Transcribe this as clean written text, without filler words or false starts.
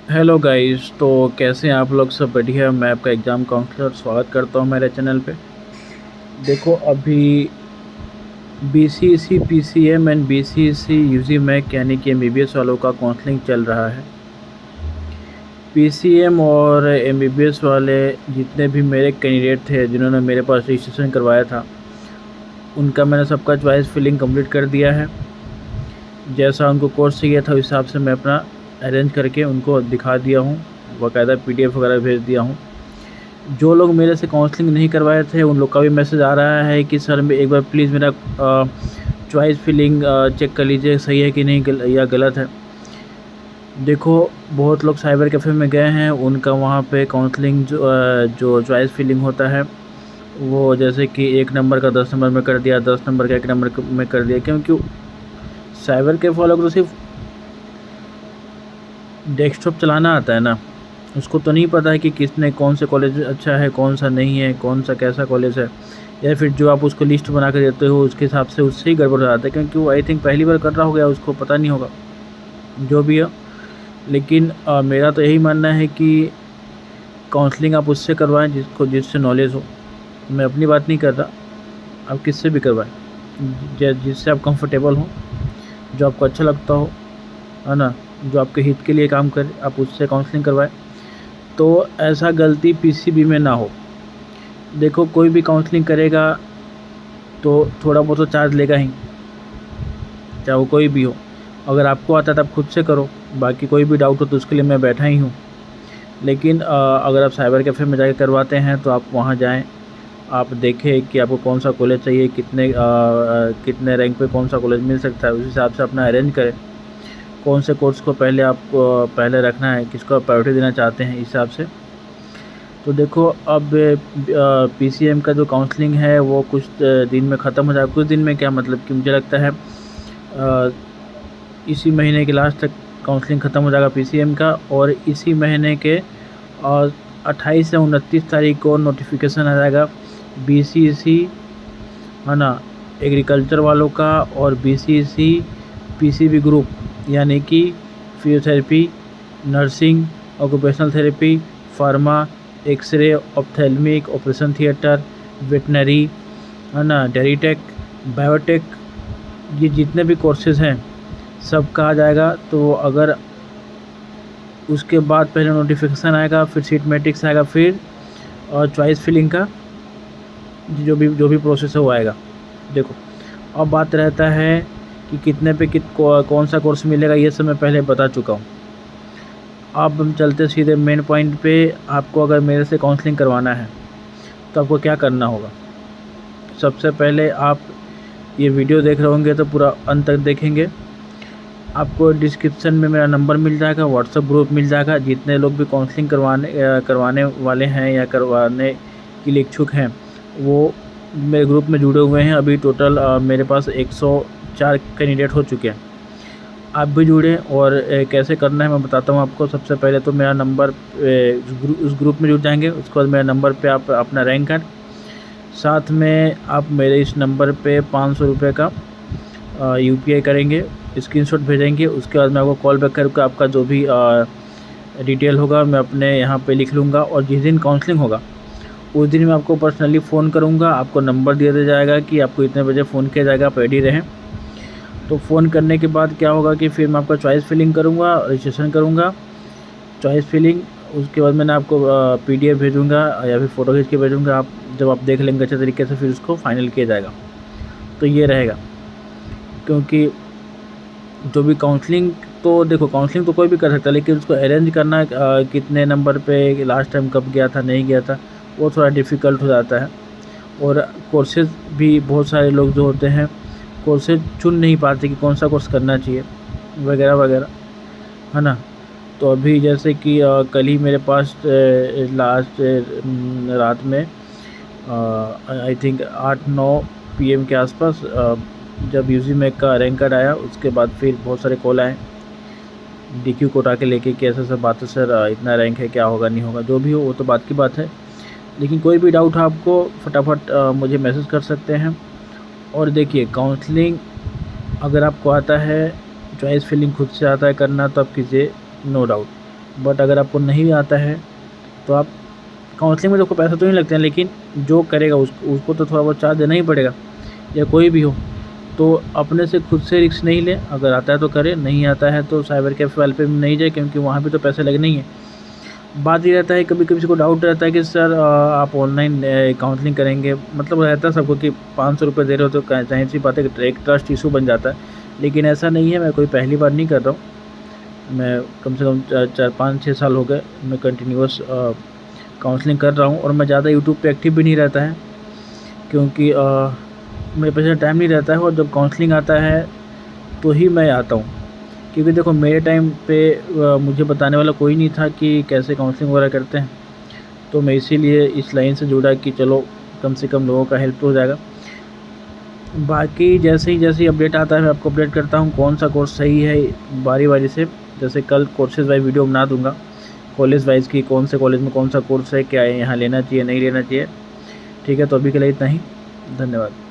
Hello guys, तो कैसे हैं आप लोग? सब बढ़िया। मैं आपका एग्ज़ाम काउंसलर स्वागत करता हूं मेरे चैनल पे। देखो, अभी बीसीएसई पीसीएम एंड बीसीएसई यूजी मैक यानी कि एमबीबीएस वालों का काउंसलिंग चल रहा है। पीसीएम और एमबीबीएस वाले जितने भी मेरे कैंडिडेट थे जिन्होंने मेरे पास रजिस्ट्रेशन करवाया था, उनका मैंने सबका चॉइस फिलिंग कंप्लीट कर दिया है। जैसा उनको कोर्स चाहिए था उस हिसाब से मैं अपना अरेंज करके उनको दिखा दिया हूँ, बाकायदा पीडीएफ वगैरह भेज दिया हूँ। जो लोग मेरे से काउंसलिंग नहीं करवाए थे उन लोग का भी मैसेज आ रहा है कि सर एक बार प्लीज़ मेरा चॉइस फिलिंग चेक कर लीजिए, सही है कि नहीं या गलत है। देखो, बहुत लोग साइबर कैफ़े में गए हैं, उनका वहाँ पे काउंसलिंग जो चॉइस फिलिंग होता है वो जैसे कि 1 नंबर का 10 नंबर में कर दिया, 10 नंबर का 1 नंबर में कर दिया। क्योंकि साइबर कैफ़े वालों को तो सिर्फ डेस्कटॉप चलाना आता है ना, उसको तो नहीं पता है कि किसने कौन से कॉलेज अच्छा है, कौन सा नहीं है, कौन सा कैसा कॉलेज है, या फिर जो आप उसको लिस्ट बना कर देते हो उसके हिसाब से उससे ही गड़बड़ हो जाता है। क्योंकि वो आई थिंक पहली बार कर रहा हो गया, उसको पता नहीं होगा जो भी है। लेकिन मेरा तो यही मानना है कि काउंसलिंग आप उससे करवाएं जिससे नॉलेज हो। मैं अपनी बात नहीं कर रहा, आप किससे भी करवाएं जिससे आप कंफर्टेबल हो, जो आपको अच्छा लगता हो, है ना, जो आपके हित के लिए काम करे, आप उससे काउंसलिंग करवाएं। तो ऐसा गलती पीसीबी में ना हो। देखो, कोई भी काउंसलिंग करेगा तो थोड़ा बहुत तो चार्ज लेगा ही, चाहे वो कोई भी हो। अगर आपको आता है तो आप खुद से करो, बाकी कोई भी डाउट हो तो उसके लिए मैं बैठा ही हूँ। लेकिन अगर आप साइबर कैफ़े में जाके करवाते हैं तो आप वहाँ जाएं, आप देखें कि आपको कौन सा कॉलेज चाहिए, कितने रैंक पे कौन सा कॉलेज मिल सकता है, उस हिसाब से अपना अरेंज करें। कौन से कोर्स को पहले आपको पहले रखना है, किसको आप प्रायोरिटी देना चाहते हैं, इस हिसाब से। तो देखो, अब पीसीएम का जो काउंसलिंग है वो कुछ दिन में ख़त्म हो जाएगा। कुछ दिन में क्या मतलब कि मुझे लगता है इसी महीने के लास्ट तक काउंसलिंग ख़त्म हो जाएगा पीसीएम का। और इसी महीने के 28 या 29 तारीख को नोटिफिकेशन आ जाएगा बीसीएसई, है ना, एग्रीकल्चर वालों का, और बीसीएसई पीसीबी ग्रुप यानी कि physiotherapy, nursing, occupational therapy, pharma, x ray, ophthalmic, operation theatre, veterinary, है ना, डेरीटेक, बायोटेक, ये जितने भी कोर्सेज़ हैं सब का आ जाएगा। तो अगर उसके बाद पहले नोटिफिकेशन आएगा, फिर सीट मैट्रिक्स आएगा, फिर और चॉइस फिलिंग का जो भी प्रोसेस है वो आएगा। देखो, अब बात रहता है कि कितने पे कौन सा कोर्स मिलेगा, ये सब मैं पहले बता चुका हूँ। अब हम चलते सीधे मेन पॉइंट पे। आपको अगर मेरे से काउंसलिंग करवाना है तो आपको क्या करना होगा? सबसे पहले आप ये वीडियो देख रहे होंगे तो पूरा अंत तक देखेंगे। आपको डिस्क्रिप्शन में मेरा नंबर मिल जाएगा, व्हाट्सएप ग्रुप मिल जाएगा। जितने लोग भी काउंसलिंग करवाने वाले हैं या करवाने के लिए इच्छुक हैं वो मेरे ग्रुप में जुड़े हुए हैं। अभी टोटल मेरे पास 104 कैंडिडेट हो चुके हैं। आप भी जुड़ें। और कैसे करना है मैं बताता हूँ आपको। सबसे पहले तो मेरा नंबर, उस ग्रुप में जुड़ जाएंगे, उसके बाद मेरे नंबर पे आप अपना रैंक कार्ड, साथ में आप मेरे इस नंबर पे 500 रुपये का यूपीआई करेंगे, स्क्रीनशॉट भेजेंगे। उसके बाद मैं आपको कॉल बैक करके आपका जो भी डिटेल होगा मैं अपने यहाँ पे लिख लूँगा। और जिस दिन काउंसलिंग होगा उस दिन मैं आपको पर्सनली फ़ोन करूँगा। आपको नंबर दिया जाएगा कि आपको इतने बजे फ़ोन किया जाएगा, आप रेडी रहें। तो फ़ोन करने के बाद क्या होगा कि फिर मैं आपका चॉइस फिलिंग करूँगा, रजिस्ट्रेशन करूँगा, चॉइस फिलिंग। उसके बाद मैंने आपको पीडीएफ भेजूँगा या फिर फ़ोटो खींच के भेजूँगा। आप जब आप देख लेंगे अच्छे तरीके से फिर उसको फाइनल किया जाएगा। तो ये रहेगा। क्योंकि जो भी काउंसलिंग, तो देखो काउंसलिंग तो कोई भी कर सकता है, लेकिन उसको अरेंज करना कितने नंबर पे लास्ट टाइम कब गया था नहीं गया था वो थोड़ा डिफ़िकल्ट हो जाता है। और कोर्सेज़ भी बहुत सारे लोग जो होते हैं कोर्सेज़ चुन नहीं पाते कि कौन सा कोर्स करना चाहिए वगैरह वगैरह, है ना। तो अभी जैसे कि कल ही मेरे पास लास्ट रात में आई थिंक 8-9 पीएम के आसपास जब यूजी मैक का रैंक कार्ड आया, उसके बाद फिर बहुत सारे कॉल आए डीक्यू कोटा के लेके कि ऐसा सब बात है सर, इतना रैंक है, क्या होगा नहीं होगा। जो भी हो वो तो बात की बात है। लेकिन कोई भी डाउट है आपको फटाफट मुझे मैसेज कर सकते हैं। और देखिए, काउंसलिंग अगर आपको आता है, चॉइस फिलिंग खुद से आता है करना, तो आप कीजिए, नो डाउट। बट अगर आपको नहीं आता है तो आप काउंसलिंग में देखो पैसा तो नहीं लगते हैं, लेकिन जो करेगा उसको तो थोड़ा बहुत चार्ज देना ही पड़ेगा, या कोई भी हो। तो अपने से खुद से रिस्क नहीं ले, अगर आता है तो करे, नहीं आता है तो साइबर कैफ़े वाले पे भी नहीं जाए, क्योंकि वहाँ पे तो पैसे लगने ही हैं। बात ये रहता है, कभी किसी को डाउट रहता है कि सर आप ऑनलाइन काउंसलिंग करेंगे, मतलब रहता है सबको कि 500 रुपये दे रहे हो तो जाहिर सी बात है कि एक ट्रस्ट इशू बन जाता है। लेकिन ऐसा नहीं है, मैं कोई पहली बार नहीं कर रहा हूँ, मैं कम से कम 4-5-6 साल हो गए मैं कंटिन्यूअस काउंसलिंग कर रहा हूँ। और मैं ज़्यादा यूट्यूब पे एक्टिव भी नहीं रहता है, क्योंकि मेरे पास टाइम नहीं रहता है, और जब काउंसलिंग आता है तो ही मैं आता हूँ। क्योंकि देखो मेरे टाइम पे मुझे बताने वाला कोई नहीं था कि कैसे काउंसलिंग वगैरह करते हैं, तो मैं इसीलिए इस लाइन से जुड़ा कि चलो कम से कम लोगों का हेल्प तो हो जाएगा। बाकी जैसे ही अपडेट आता है मैं आपको अपडेट करता हूँ कौन सा कोर्स सही है, बारी से। जैसे कल कोर्सेज़ वाइज वीडियो बना दूँगा, कॉलेज वाइज़ की कौन से कॉलेज में कौन सा कोर्स है, क्या है, यहाँ लेना चाहिए नहीं लेना चाहिए। ठीक है, तो अभी के लिए इतना ही, धन्यवाद।